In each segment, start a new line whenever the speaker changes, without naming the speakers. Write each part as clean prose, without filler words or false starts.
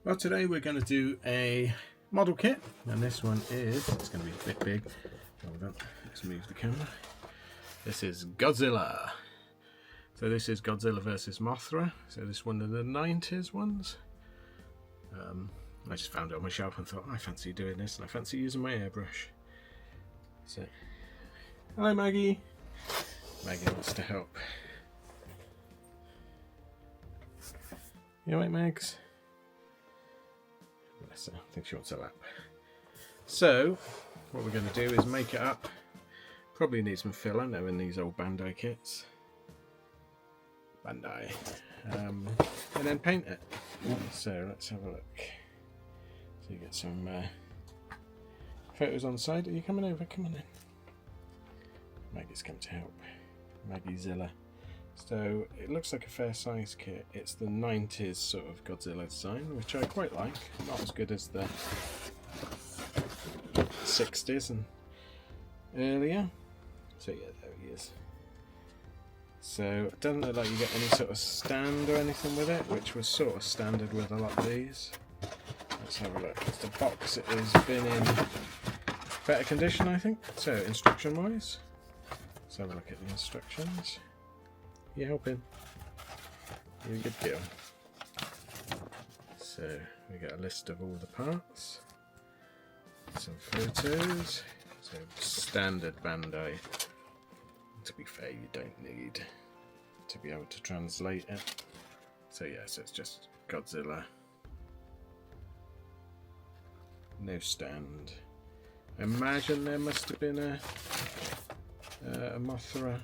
Well, today we're going to do a model kit, and this one is, it's going to be a bit big. Hold on, let's move the camera. This is Godzilla. So this is Godzilla versus Mothra. So this is one of the 90s ones. I just found it on my shelf and thought, I fancy doing this, and I fancy using my airbrush. So, hello Maggie. Maggie wants to help. You alright, Mags? Bless her. I think she wants a lap. So, what we're going to do is make it up. Probably need some filler now in these old Bandai kits. Bandai. And then paint it. So, let's have a look. So you get some photos on the side. Are you coming over? Come on in. Maggie's come to help. Maggie Zilla. So it looks like a fair size kit. It's the 90s sort of Godzilla design, which I quite like. Not as good as the 60s and earlier. So yeah, there he is. So it doesn't look like you get any sort of stand or anything with it, which was sort of standard with a lot of these. Let's have a look. The box has been in better condition, I think. So instruction wise, let's have a look at the instructions. You helping? You're a good girl. So we got a list of all the parts, some photos. So standard Bandai. To be fair, you don't need to be able to translate it. So yeah, so it's just Godzilla. No stand. I imagine there must have been a Mothra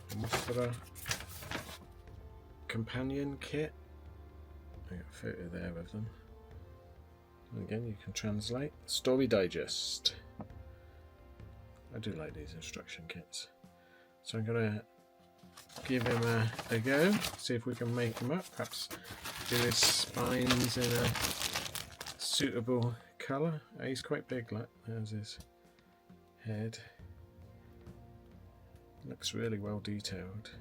companion kit. I got a photo there of them. And again, you can translate. Story Digest. I do like these instruction kits. So I'm going to give him a go, see if we can make him up. Perhaps do his spines in a suitable colour. Oh, he's quite big, like there's his head. Looks really well detailed.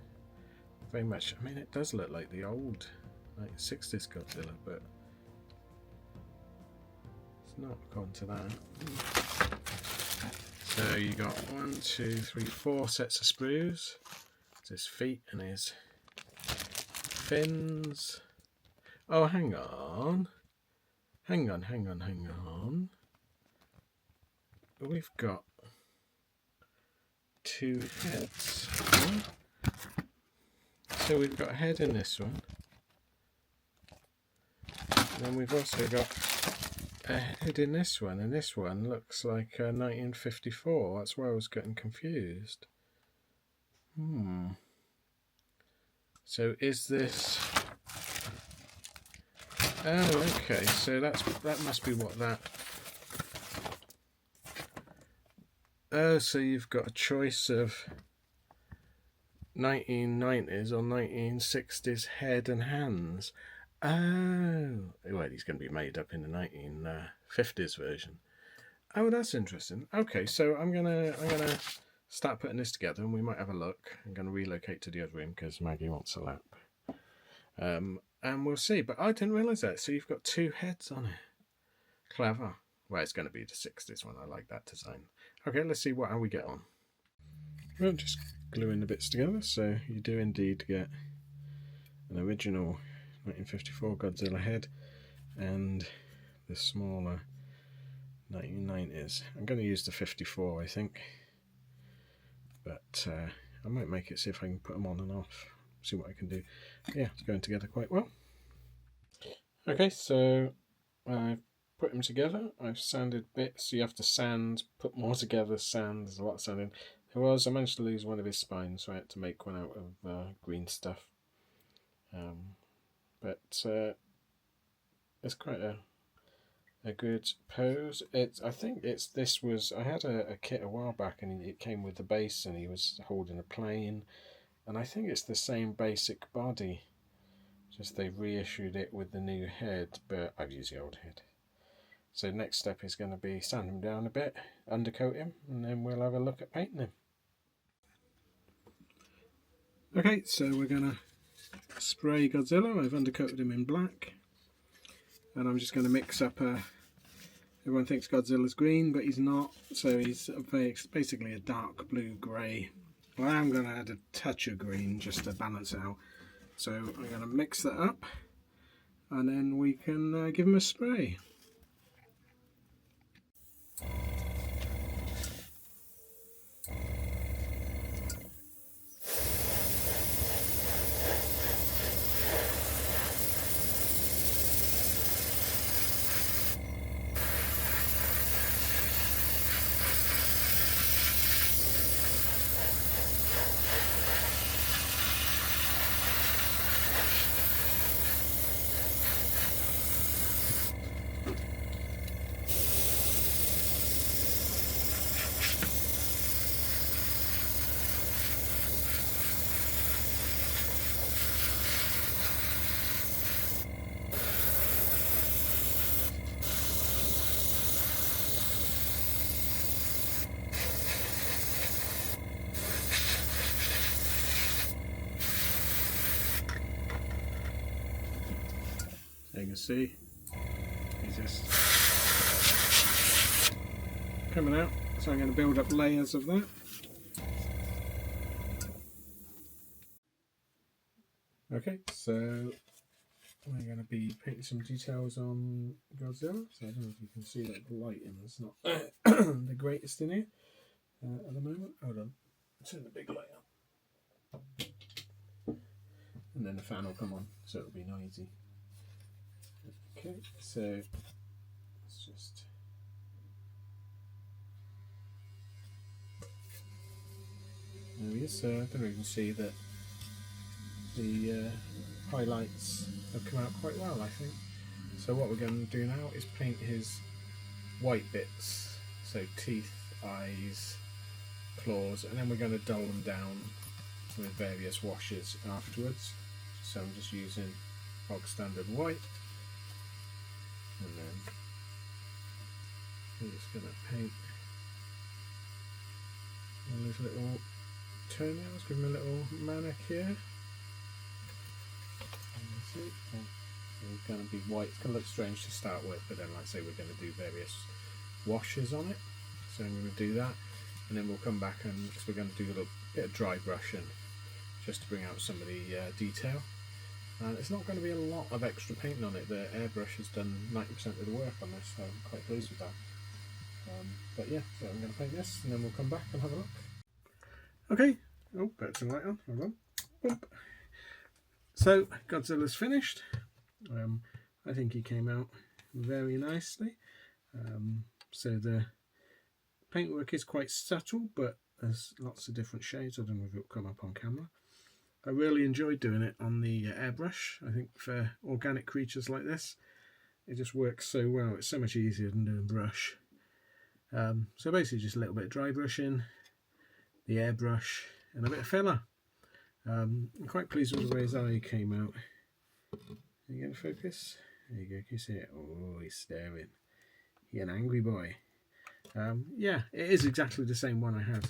Very much, I mean, it does look like the old, like 60s Godzilla, but it's not gone to that. So you got 1, 2, 3, 4 sets of sprues. It's his feet and his fins. Oh, hang on. Hang on. We've got 2 heads. So we've got a head in this one. And then we've also got a head in this one, and this one looks like 1954. That's why I was getting confused. So is this... Oh, okay. So that must be what that... Oh, so you've got a choice of 1990s or 1960s head and hands. Oh, well, he's going to be made up in the 1950s version. Oh, that's interesting. Okay, so I'm gonna start putting this together, and we might have a look. I'm going to relocate to the other room because Maggie wants a lap, and we'll see. But I didn't realise that. So you've got 2 heads on it. Clever. Well, it's going to be the 60s one. I like that design. Okay, let's see how we get on. Well, just gluing the bits together. So you do indeed get an original 1954 Godzilla head and the smaller 1990s. I'm going to use the 54, I think, but I might make it, see if I can put them on and off, see what I can do. Yeah, it's going together quite well. Okay, so I've put them together. I've sanded bits. You have to sand, put more together, sand. There's a lot of sanding. I managed to lose one of his spines, so I had to make one out of green stuff. But it's quite a good pose. I think I had a kit a while back, and it came with the base, and he was holding a plane, and I think it's the same basic body, just they reissued it with the new head, but I've used the old head. So next step is going to be sand him down a bit, undercoat him, and then we'll have a look at painting him. Okay, so we're going to spray Godzilla. I've undercoated him in black. and I'm just going to mix up everyone thinks Godzilla's green, but he's not, so he's basically a dark blue grey. Well, I'm going to add a touch of green just to balance it out. So I'm going to mix that up, and then we can give him a spray. You can see he's just coming out, so I'm going to build up layers of that. Okay, so we're going to be painting some details on Godzilla. So I don't know if you can see that the lighting is not the greatest in here at the moment. Hold on, turn the big light up, and then the fan will come on, so it'll be noisy. Okay, so let's just there he is. So I don't know if you can see that the highlights have come out quite well, I think. So what we're going to do now is paint his white bits, so teeth, eyes, claws, and then we're going to dull them down with various washes afterwards. So I'm just using bog standard white. And then I'm just going to paint all these little toenails, give him a little manicure. See, it's going to be white. It's going to look strange to start with, but then, like I say, we're going to do various washes on it. So I'm going to do that, and then we'll come back and because we're going to do a little bit of dry brushing just to bring out some of the detail. And it's not going to be a lot of extra painting on it. The airbrush has done 90% of the work on this, so I'm quite pleased with that. But yeah, so I'm going to paint this and then we'll come back and have a look. Okay, oh, put some light on, hold on. Boop. So, Godzilla's finished. I think he came out very nicely. So the paintwork is quite subtle, but there's lots of different shades. I don't know if it'll come up on camera. I really enjoyed doing it on the airbrush. I think for organic creatures like this, it just works so well. It's so much easier than doing brush. So basically just a little bit of dry brushing, the airbrush, and a bit of filler. I'm quite pleased with the way his eye came out. Are you going to focus? There you go, can you see it? Oh, he's staring. He's an angry boy. Yeah, it is exactly the same one I had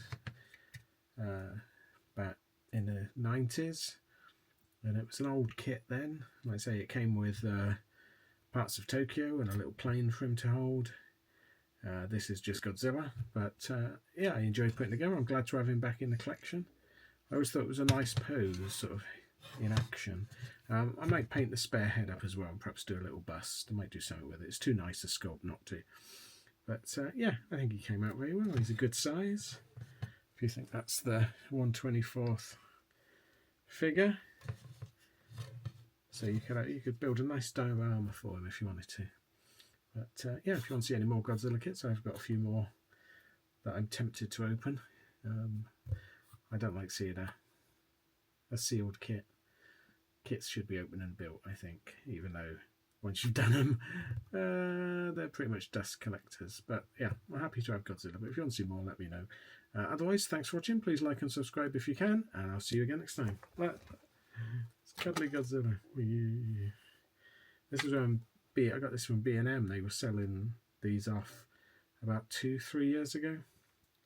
back in the 90s, and it was an old kit then. Like I say, it came with parts of Tokyo and a little plane for him to hold. This is just Godzilla, but yeah, I enjoyed putting it together. I'm glad to have him back in the collection. I always thought it was a nice pose, sort of in action. I might paint the spare head up as well and perhaps do a little bust. I might do something with it. It's too nice a sculpt not to. But yeah, I think he came out very well. He's a good size. If you think that's the 1/24th figure. So you could build a nice diorama for him if you wanted to. But yeah, if you want to see any more Godzilla kits, I've got a few more that I'm tempted to open. I don't like seeing a sealed kit. Kits should be open and built, I think, even though once you've done them, they're pretty much dust collectors. But yeah, I'm happy to have Godzilla. But if you want to see more, let me know. Otherwise, thanks for watching. Please like and subscribe if you can, and I'll see you again next time. It's cuddly Godzilla. This is I got this from B&M. They were selling these off about 2-3 years ago,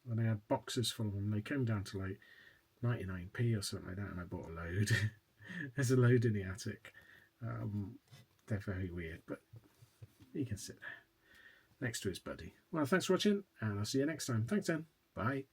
and they had boxes full of them. They came down to like 99p or something like that, and I bought a load. There's a load in the attic. They're very weird, but He can sit there next to his buddy. Well, thanks for watching, and I'll see you next time. Thanks then. Bye.